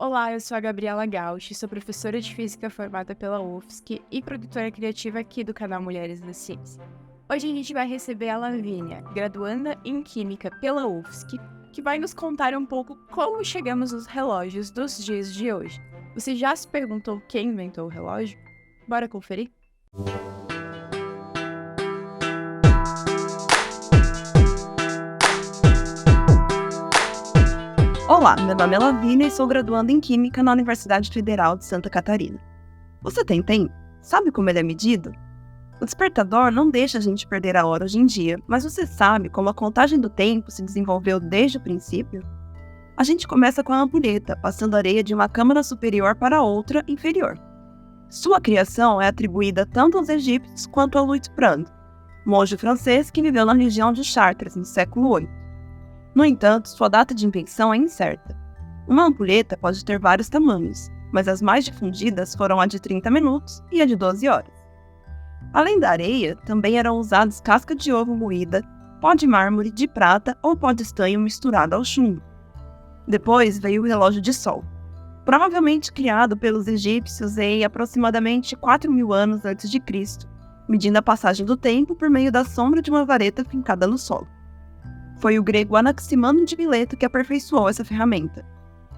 Olá, eu sou a Gabriela Gauch, sou professora de Física formada pela UFSC e produtora criativa aqui do canal Mulheres da Ciência. Hoje a gente vai receber a Lavínia, graduanda em Química pela UFSC, que vai nos contar um pouco como chegamos aos relógios dos dias de hoje. Você já se perguntou quem inventou o relógio? Bora conferir? Olá, meu nome é Lavínia e sou graduanda em Química na Universidade Federal de Santa Catarina. Você tem tempo? Sabe como ele é medido? O despertador não deixa a gente perder a hora hoje em dia, mas você sabe como a contagem do tempo se desenvolveu desde o princípio? A gente começa com a ampulheta, passando areia de uma câmara superior para outra inferior. Sua criação é atribuída tanto aos egípcios quanto a Louis Prand, monge francês que viveu na região de Chartres no século VIII. No entanto, sua data de invenção é incerta. Uma ampulheta pode ter vários tamanhos, mas as mais difundidas foram a de 30 minutos e a de 12 horas. Além da areia, também eram usados casca de ovo moída, pó de mármore, de prata ou pó de estanho misturado ao chumbo. Depois veio o relógio de sol, provavelmente criado pelos egípcios em aproximadamente 4.000 anos antes de Cristo, medindo a passagem do tempo por meio da sombra de uma vareta fincada no solo. Foi o grego Anaximandro de Mileto que aperfeiçoou essa ferramenta.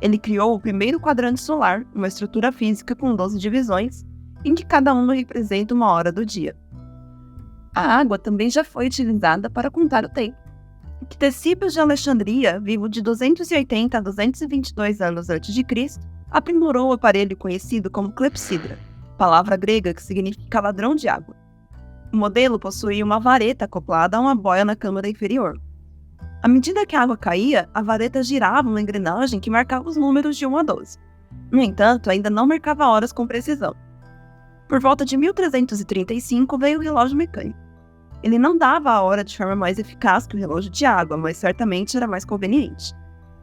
Ele criou o primeiro quadrante solar, uma estrutura física com 12 divisões, em que cada uma representa uma hora do dia. A água também já foi utilizada para contar o tempo. Ctesípios de Alexandria, vivo de 280 a 222 anos a.C., aprimorou o aparelho conhecido como clepsidra, palavra grega que significa ladrão de água. O modelo possuía uma vareta acoplada a uma boia na câmara inferior. À medida que a água caía, a vareta girava uma engrenagem que marcava os números de 1 a 12. No entanto, ainda não marcava horas com precisão. Por volta de 1335 veio o relógio mecânico. Ele não dava a hora de forma mais eficaz que o relógio de água, mas certamente era mais conveniente.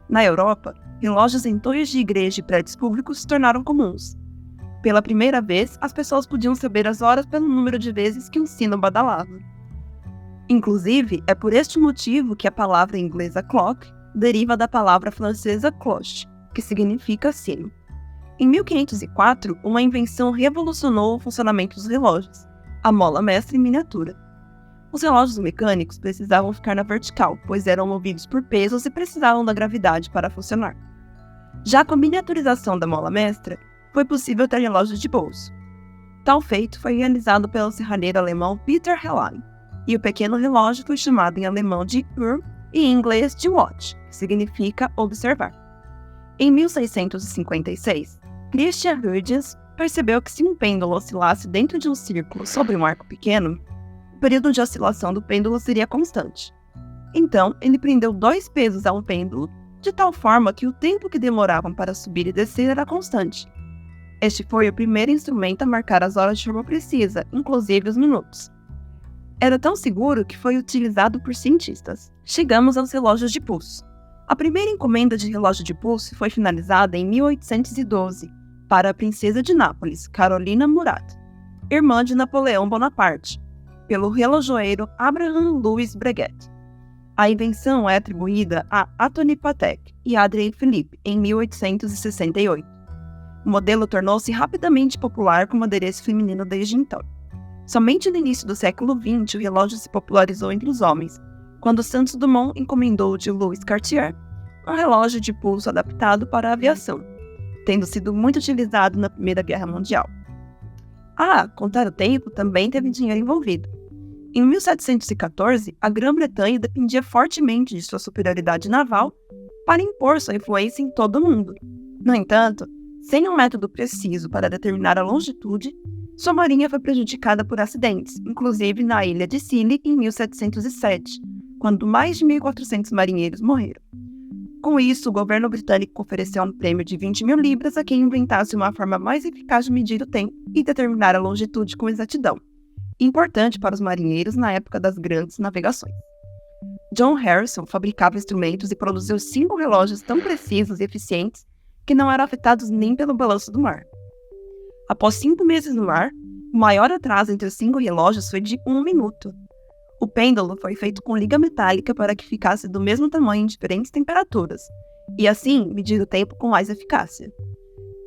Na Europa, relógios em torres de igreja e prédios públicos se tornaram comuns. Pela primeira vez, as pessoas podiam saber as horas pelo número de vezes que um sino badalava. Inclusive, é por este motivo que a palavra inglesa clock deriva da palavra francesa cloche, que significa sino. Em 1504, uma invenção revolucionou o funcionamento dos relógios, a mola mestra em miniatura. Os relógios mecânicos precisavam ficar na vertical, pois eram movidos por pesos e precisavam da gravidade para funcionar. Já com a miniaturização da mola mestra, foi possível ter relógios de bolso. Tal feito foi realizado pelo serralheiro alemão Peter Hellman, e o pequeno relógio foi chamado em alemão de Uhr e em inglês de watch, que significa observar. Em 1656, Christian Huygens percebeu que se um pêndulo oscilasse dentro de um círculo sobre um arco pequeno, o período de oscilação do pêndulo seria constante. Então, ele prendeu 2 pesos a um pêndulo, de tal forma que o tempo que demoravam para subir e descer era constante. Este foi o primeiro instrumento a marcar as horas de forma precisa, inclusive os minutos. Era tão seguro que foi utilizado por cientistas. Chegamos aos relógios de pulso. A primeira encomenda de relógio de pulso foi finalizada em 1812 para a princesa de Nápoles, Carolina Murat, irmã de Napoleão Bonaparte, pelo relojoeiro Abraham Louis Breguet. A invenção é atribuída a Antony Patek e Adrien Philippe em 1868. O modelo tornou-se rapidamente popular como adereço feminino desde então. Somente no início do século XX o relógio se popularizou entre os homens, quando Santos Dumont encomendou de Louis Cartier um relógio de pulso adaptado para a aviação, tendo sido muito utilizado na Primeira Guerra Mundial. Contar o tempo também teve dinheiro envolvido. Em 1714, a Grã-Bretanha dependia fortemente de sua superioridade naval para impor sua influência em todo o mundo. No entanto, sem um método preciso para determinar a longitude, sua marinha foi prejudicada por acidentes, inclusive na ilha de Scilly em 1707, quando mais de 1.400 marinheiros morreram. Com isso, o governo britânico ofereceu um prêmio de 20.000 libras a quem inventasse uma forma mais eficaz de medir o tempo e determinar a longitude com exatidão, importante para os marinheiros na época das grandes navegações. John Harrison fabricava instrumentos e produziu 5 relógios tão precisos e eficientes que não eram afetados nem pelo balanço do mar. Após 5 meses no mar, o maior atraso entre os 5 relógios foi de 1 minuto. O pêndulo foi feito com liga metálica para que ficasse do mesmo tamanho em diferentes temperaturas, e assim medir o tempo com mais eficácia.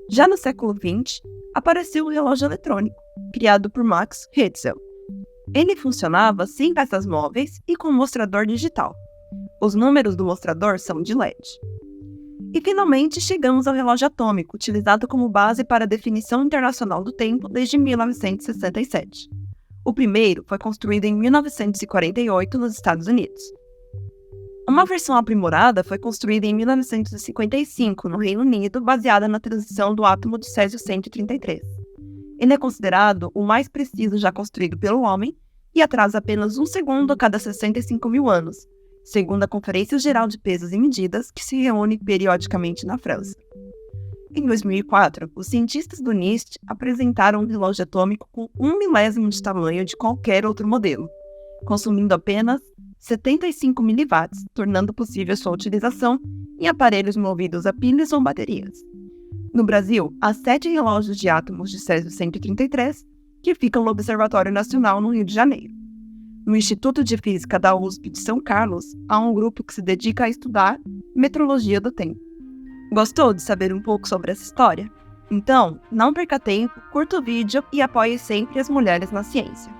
Já no século XX, apareceu o relógio eletrônico, criado por Max Hetzel. Ele funcionava sem peças móveis e com mostrador digital. Os números do mostrador são de LED. E finalmente chegamos ao relógio atômico, utilizado como base para a definição internacional do tempo desde 1967. O primeiro foi construído em 1948 nos Estados Unidos. Uma versão aprimorada foi construída em 1955 no Reino Unido, baseada na transição do átomo de Césio-133. Ele é considerado o mais preciso já construído pelo homem e atrasa apenas 1 segundo a cada 65 mil anos, segundo a Conferência Geral de Pesos e Medidas, que se reúne periodicamente na França. Em 2004, os cientistas do NIST apresentaram um relógio atômico com 1 milésimo de tamanho de qualquer outro modelo, consumindo apenas 75 miliwatts, tornando possível sua utilização em aparelhos movidos a pilhas ou baterias. No Brasil, há 7 relógios de átomos de Césio-133 que ficam no Observatório Nacional no Rio de Janeiro. No Instituto de Física da USP de São Carlos, há um grupo que se dedica a estudar metrologia do tempo. Gostou de saber um pouco sobre essa história? Então, não perca tempo, curta o vídeo e apoie sempre as mulheres na ciência.